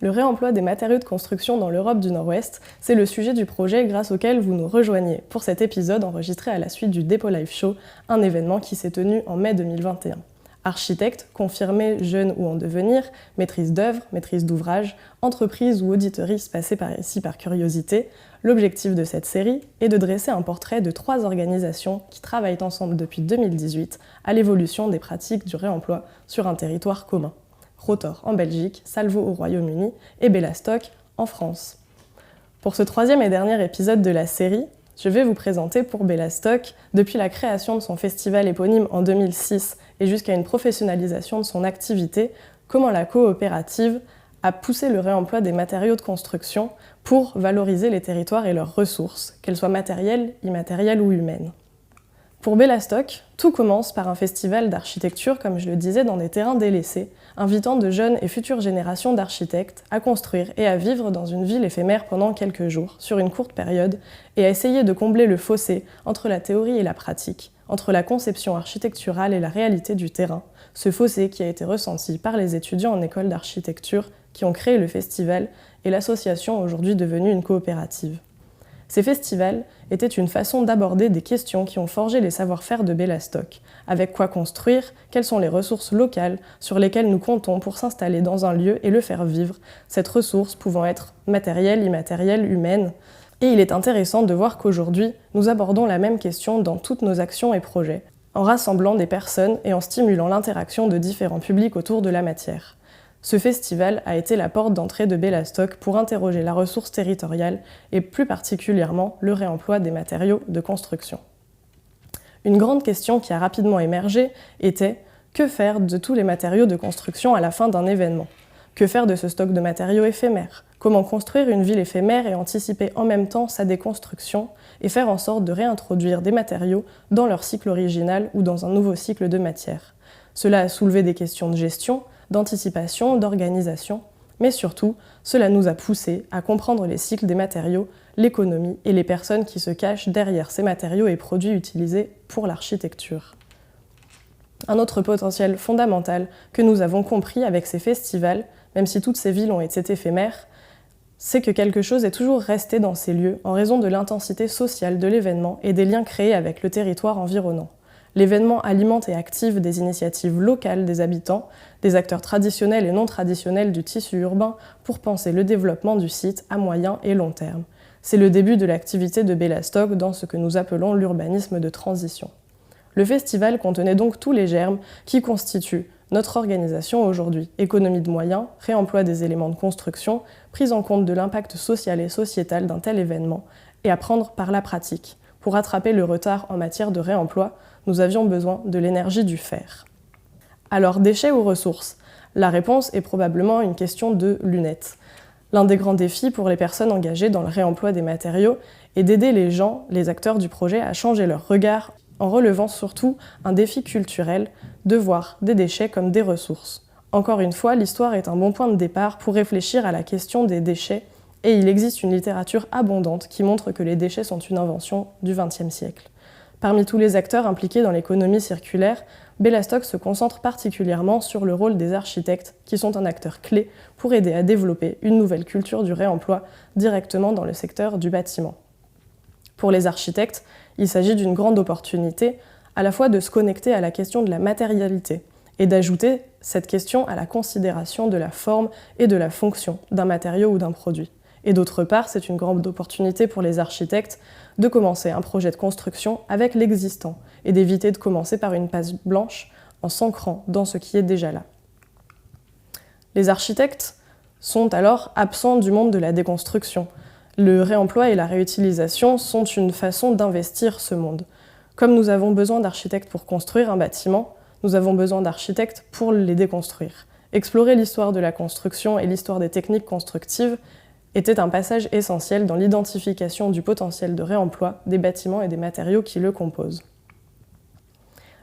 Le réemploi des matériaux de construction dans l'Europe du Nord-Ouest, c'est le sujet du projet grâce auquel vous nous rejoignez pour cet épisode enregistré à la suite du Dépôt Live Show, un événement qui s'est tenu en mai 2021. Architectes, confirmés, jeunes ou en devenir, maîtrise d'œuvre, maîtrise d'ouvrage, entreprises ou auditeuristes passés par ici par curiosité, l'objectif de cette série est de dresser un portrait de 3 organisations qui travaillent ensemble depuis 2018 à l'évolution des pratiques du réemploi sur un territoire commun. Rotor en Belgique, Salvo au Royaume-Uni et Bellastock en France. Pour ce 3e et dernier épisode de la série, je vais vous présenter pour Bellastock, depuis la création de son festival éponyme en 2006 et jusqu'à une professionnalisation de son activité, comment la coopérative a poussé le réemploi des matériaux de construction pour valoriser les territoires et leurs ressources, qu'elles soient matérielles, immatérielles ou humaines. Pour Bellastock, tout commence par un festival d'architecture, comme je le disais, dans des terrains délaissés, invitant de jeunes et futures générations d'architectes à construire et à vivre dans une ville éphémère pendant quelques jours, sur une courte période, et à essayer de combler le fossé entre la théorie et la pratique, entre la conception architecturale et la réalité du terrain, ce fossé qui a été ressenti par les étudiants en école d'architecture qui ont créé le festival et l'association aujourd'hui devenue une coopérative. Ces festivals étaient une façon d'aborder des questions qui ont forgé les savoir-faire de Bellastock. Avec quoi construire, quelles sont les ressources locales sur lesquelles nous comptons pour s'installer dans un lieu et le faire vivre, cette ressource pouvant être matérielle, immatérielle, humaine. Et il est intéressant de voir qu'aujourd'hui, nous abordons la même question dans toutes nos actions et projets, en rassemblant des personnes et en stimulant l'interaction de différents publics autour de la matière. Ce festival a été la porte d'entrée de Bellastock pour interroger la ressource territoriale et plus particulièrement le réemploi des matériaux de construction. Une grande question qui a rapidement émergé était « Que faire de tous les matériaux de construction à la fin d'un événement ? Que faire de ce stock de matériaux éphémères ? Comment construire une ville éphémère et anticiper en même temps sa déconstruction et faire en sorte de réintroduire des matériaux dans leur cycle original ou dans un nouveau cycle de matière ? Cela a soulevé des questions de gestion, d'anticipation, d'organisation, mais surtout, cela nous a poussé à comprendre les cycles des matériaux, l'économie et les personnes qui se cachent derrière ces matériaux et produits utilisés pour l'architecture. Un autre potentiel fondamental que nous avons compris avec ces festivals, même si toutes ces villes ont été éphémères, c'est que quelque chose est toujours resté dans ces lieux en raison de l'intensité sociale de l'événement et des liens créés avec le territoire environnant. L'événement alimente et active des initiatives locales des habitants, des acteurs traditionnels et non traditionnels du tissu urbain pour penser le développement du site à moyen et long terme. C'est le début de l'activité de Bellastock dans ce que nous appelons l'urbanisme de transition. Le festival contenait donc tous les germes qui constituent notre organisation aujourd'hui. Économie de moyens, réemploi des éléments de construction, prise en compte de l'impact social et sociétal d'un tel événement et apprendre par la pratique. Pour rattraper le retard en matière de réemploi, nous avions besoin de l'énergie du fer. Alors, déchets ou ressources ? La réponse est probablement une question de lunettes. L'un des grands défis pour les personnes engagées dans le réemploi des matériaux est d'aider les gens, les acteurs du projet, à changer leur regard en relevant surtout un défi culturel de voir des déchets comme des ressources. Encore une fois, l'histoire est un bon point de départ pour réfléchir à la question des déchets et il existe une littérature abondante qui montre que les déchets sont une invention du XXe siècle. Parmi tous les acteurs impliqués dans l'économie circulaire, Bellastock se concentre particulièrement sur le rôle des architectes, qui sont un acteur clé pour aider à développer une nouvelle culture du réemploi directement dans le secteur du bâtiment. Pour les architectes, il s'agit d'une grande opportunité, à la fois de se connecter à la question de la matérialité et d'ajouter cette question à la considération de la forme et de la fonction d'un matériau ou d'un produit. Et d'autre part, c'est une grande opportunité pour les architectes de commencer un projet de construction avec l'existant et d'éviter de commencer par une page blanche en s'ancrant dans ce qui est déjà là. Les architectes sont alors absents du monde de la déconstruction. Le réemploi et la réutilisation sont une façon d'investir ce monde. Comme nous avons besoin d'architectes pour construire un bâtiment, nous avons besoin d'architectes pour les déconstruire. Explorer l'histoire de la construction et l'histoire des techniques constructives était un passage essentiel dans l'identification du potentiel de réemploi des bâtiments et des matériaux qui le composent.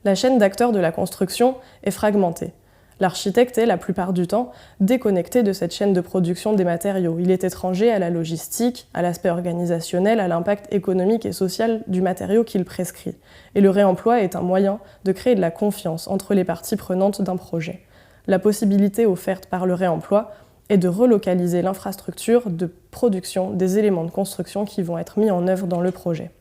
La chaîne d'acteurs de la construction est fragmentée. L'architecte est, la plupart du temps, déconnecté de cette chaîne de production des matériaux. Il est étranger à la logistique, à l'aspect organisationnel, à l'impact économique et social du matériau qu'il prescrit. Et le réemploi est un moyen de créer de la confiance entre les parties prenantes d'un projet. La possibilité offerte par le réemploi est de relocaliser l'infrastructure de production des éléments de construction qui vont être mis en œuvre dans le projet.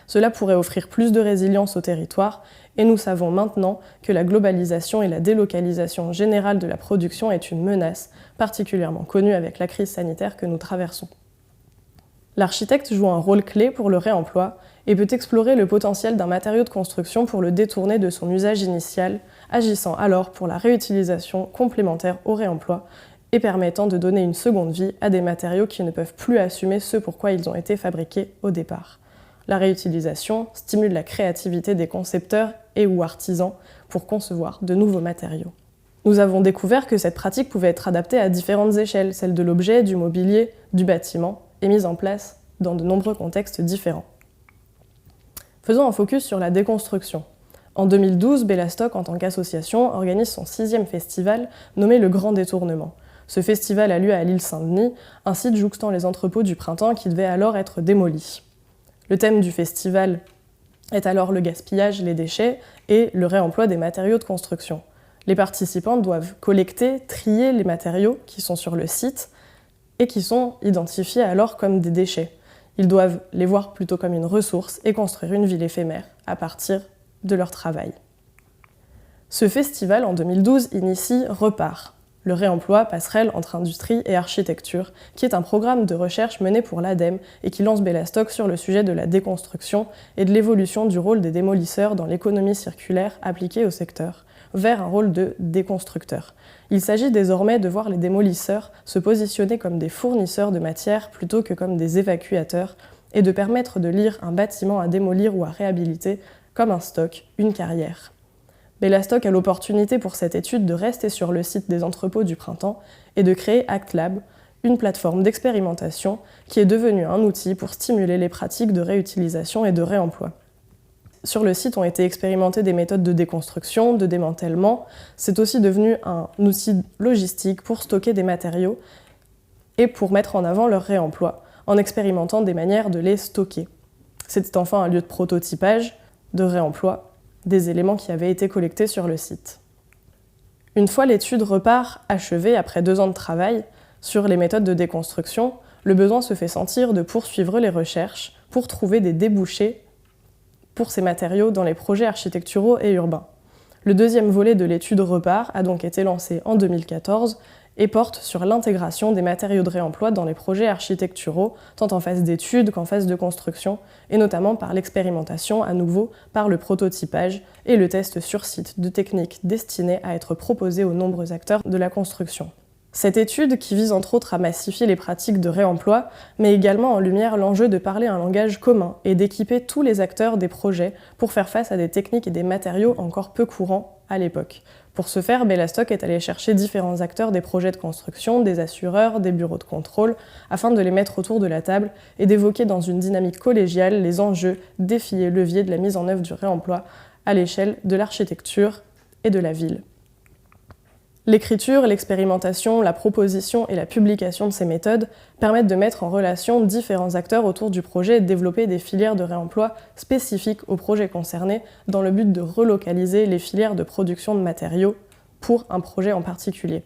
Cela pourrait offrir plus de résilience au territoire, et nous savons maintenant que la globalisation et la délocalisation générale de la production est une menace, particulièrement connue avec la crise sanitaire que nous traversons. L'architecte joue un rôle clé pour le réemploi et peut explorer le potentiel d'un matériau de construction pour le détourner de son usage initial, agissant alors pour la réutilisation complémentaire au réemploi et permettant de donner une seconde vie à des matériaux qui ne peuvent plus assumer ce pourquoi ils ont été fabriqués au départ. La réutilisation stimule la créativité des concepteurs et ou artisans pour concevoir de nouveaux matériaux. Nous avons découvert que cette pratique pouvait être adaptée à différentes échelles, celle de l'objet, du mobilier, du bâtiment, et mise en place dans de nombreux contextes différents. Faisons un focus sur la déconstruction. En 2012, Bellastock, en tant qu'association, organise son 6e festival nommé le Grand Détournement. Ce festival a lieu à l'île Saint-Denis, un site jouxtant les entrepôts du printemps qui devait alors être démolis. Le thème du festival est alors le gaspillage, les déchets et le réemploi des matériaux de construction. Les participants doivent collecter, trier les matériaux qui sont sur le site et qui sont identifiés alors comme des déchets. Ils doivent les voir plutôt comme une ressource et construire une ville éphémère à partir de leur travail. Ce festival, en 2012, initie Repart, le réemploi passerelle entre industrie et architecture, qui est un programme de recherche mené pour l'ADEME et qui lance Bellastock sur le sujet de la déconstruction et de l'évolution du rôle des démolisseurs dans l'économie circulaire appliquée au secteur, vers un rôle de déconstructeur. Il s'agit désormais de voir les démolisseurs se positionner comme des fournisseurs de matière plutôt que comme des évacuateurs et de permettre de lire un bâtiment à démolir ou à réhabiliter comme un stock, une carrière. Bellastock a l'opportunité pour cette étude de rester sur le site des entrepôts du printemps et de créer ActLab, une plateforme d'expérimentation qui est devenue un outil pour stimuler les pratiques de réutilisation et de réemploi. Sur le site ont été expérimentées des méthodes de déconstruction, de démantèlement. C'est aussi devenu un outil logistique pour stocker des matériaux et pour mettre en avant leur réemploi, en expérimentant des manières de les stocker. C'était enfin un lieu de prototypage, de réemploi, des éléments qui avaient été collectés sur le site. Une fois l'étude Repart achevée après 2 ans de travail sur les méthodes de déconstruction, le besoin se fait sentir de poursuivre les recherches pour trouver des débouchés pour ces matériaux dans les projets architecturaux et urbains. Le 2e volet de l'étude Repart a donc été lancé en 2014 et porte sur l'intégration des matériaux de réemploi dans les projets architecturaux, tant en phase d'étude qu'en phase de construction, et notamment par l'expérimentation à nouveau, par le prototypage et le test sur site de techniques destinées à être proposées aux nombreux acteurs de la construction. Cette étude, qui vise entre autres à massifier les pratiques de réemploi, met également en lumière l'enjeu de parler un langage commun et d'équiper tous les acteurs des projets pour faire face à des techniques et des matériaux encore peu courants à l'époque. Pour ce faire, Bellastock est allé chercher différents acteurs des projets de construction, des assureurs, des bureaux de contrôle, afin de les mettre autour de la table et d'évoquer dans une dynamique collégiale les enjeux, défis et leviers de la mise en œuvre du réemploi à l'échelle de l'architecture et de la ville. L'écriture, l'expérimentation, la proposition et la publication de ces méthodes permettent de mettre en relation différents acteurs autour du projet et de développer des filières de réemploi spécifiques aux projets concernés dans le but de relocaliser les filières de production de matériaux pour un projet en particulier.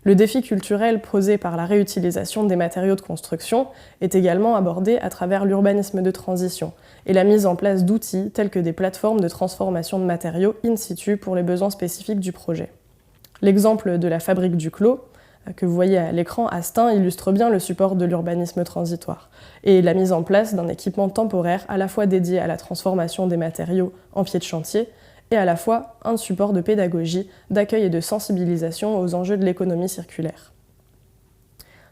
Le défi culturel posé par la réutilisation des matériaux de construction est également abordé à travers l'urbanisme de transition et la mise en place d'outils tels que des plateformes de transformation de matériaux in situ pour les besoins spécifiques du projet. L'exemple de la fabrique du clos, que vous voyez à l'écran à Stein, illustre bien le support de l'urbanisme transitoire et la mise en place d'un équipement temporaire à la fois dédié à la transformation des matériaux en pied de chantier et à la fois un support de pédagogie, d'accueil et de sensibilisation aux enjeux de l'économie circulaire.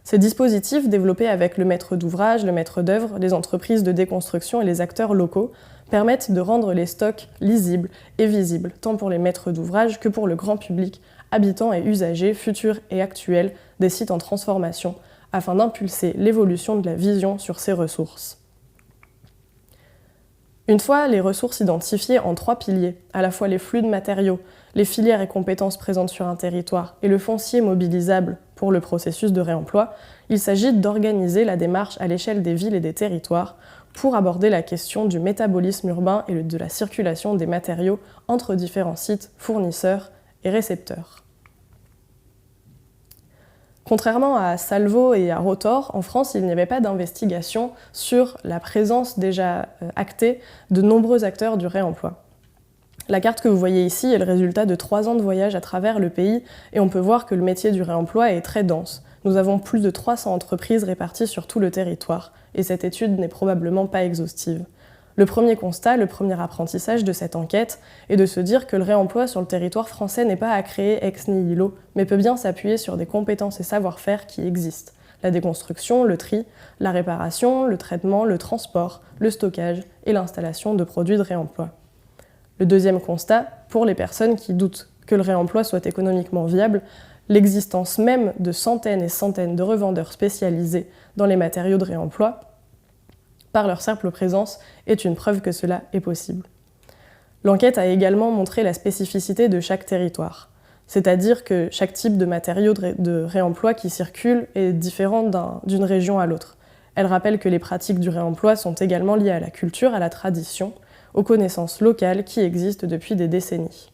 Ces dispositifs, développés avec le maître d'ouvrage, le maître d'œuvre, les entreprises de déconstruction et les acteurs locaux, permettent de rendre les stocks lisibles et visibles, tant pour les maîtres d'ouvrage que pour le grand public, habitants et usagers futurs et actuels des sites en transformation, afin d'impulser l'évolution de la vision sur ces ressources. Une fois les ressources identifiées en 3 piliers, à la fois les flux de matériaux, les filières et compétences présentes sur un territoire et le foncier mobilisable pour le processus de réemploi, il s'agit d'organiser la démarche à l'échelle des villes et des territoires pour aborder la question du métabolisme urbain et de la circulation des matériaux entre différents sites, fournisseurs et récepteurs. Contrairement à Salvo et à Rotor, en France, il n'y avait pas d'investigation sur la présence déjà actée de nombreux acteurs du réemploi. La carte que vous voyez ici est le résultat de 3 ans de voyage à travers le pays et on peut voir que le métier du réemploi est très dense. Nous avons plus de 300 entreprises réparties sur tout le territoire et cette étude n'est probablement pas exhaustive. Le premier constat, le premier apprentissage de cette enquête est de se dire que le réemploi sur le territoire français n'est pas à créer ex nihilo, mais peut bien s'appuyer sur des compétences et savoir-faire qui existent. La déconstruction, le tri, la réparation, le traitement, le transport, le stockage et l'installation de produits de réemploi. Le deuxième constat, pour les personnes qui doutent que le réemploi soit économiquement viable, l'existence même de centaines et centaines de revendeurs spécialisés dans les matériaux de réemploi par leur simple présence, est une preuve que cela est possible. L'enquête a également montré la spécificité de chaque territoire, c'est-à-dire que chaque type de matériau de réemploi qui circule est différent d'une région à l'autre. Elle rappelle que les pratiques du réemploi sont également liées à la culture, à la tradition, aux connaissances locales qui existent depuis des décennies.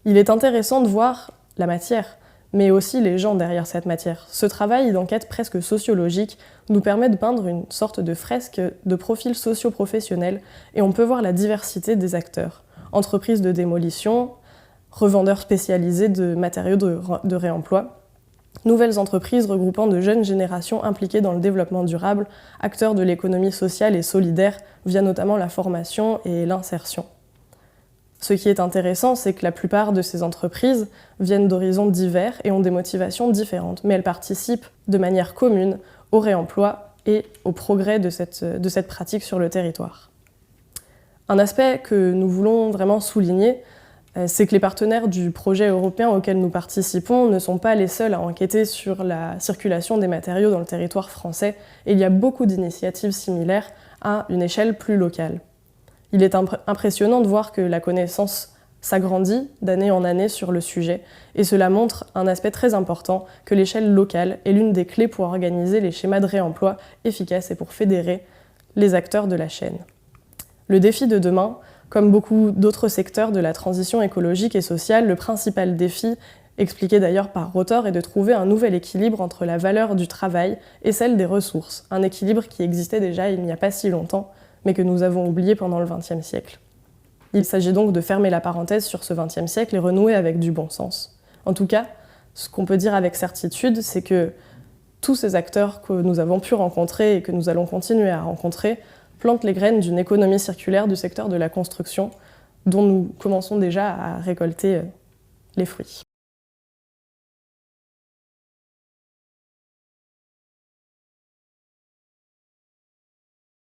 Il est intéressant de voir la matière, mais aussi les gens derrière cette matière. Ce travail d'enquête presque sociologique nous permet de peindre une sorte de fresque de profils socio-professionnels et on peut voir la diversité des acteurs. Entreprises de démolition, revendeurs spécialisés de matériaux de réemploi, nouvelles entreprises regroupant de jeunes générations impliquées dans le développement durable, acteurs de l'économie sociale et solidaire via notamment la formation et l'insertion. Ce qui est intéressant, c'est que la plupart de ces entreprises viennent d'horizons divers et ont des motivations différentes, mais elles participent de manière commune au réemploi et au progrès de cette pratique sur le territoire. Un aspect que nous voulons vraiment souligner, c'est que les partenaires du projet européen auquel nous participons ne sont pas les seuls à enquêter sur la circulation des matériaux dans le territoire français, et il y a beaucoup d'initiatives similaires à une échelle plus locale. Il est impressionnant de voir que la connaissance s'agrandit d'année en année sur le sujet, et cela montre un aspect très important, que l'échelle locale est l'une des clés pour organiser les schémas de réemploi efficaces et pour fédérer les acteurs de la chaîne. Le défi de demain, comme beaucoup d'autres secteurs de la transition écologique et sociale, le principal défi, expliqué d'ailleurs par Rotor, est de trouver un nouvel équilibre entre la valeur du travail et celle des ressources, un équilibre qui existait déjà il n'y a pas si longtemps, mais que nous avons oublié pendant le XXe siècle. Il s'agit donc de fermer la parenthèse sur ce XXe siècle et renouer avec du bon sens. En tout cas, ce qu'on peut dire avec certitude, c'est que tous ces acteurs que nous avons pu rencontrer et que nous allons continuer à rencontrer plantent les graines d'une économie circulaire du secteur de la construction, dont nous commençons déjà à récolter les fruits.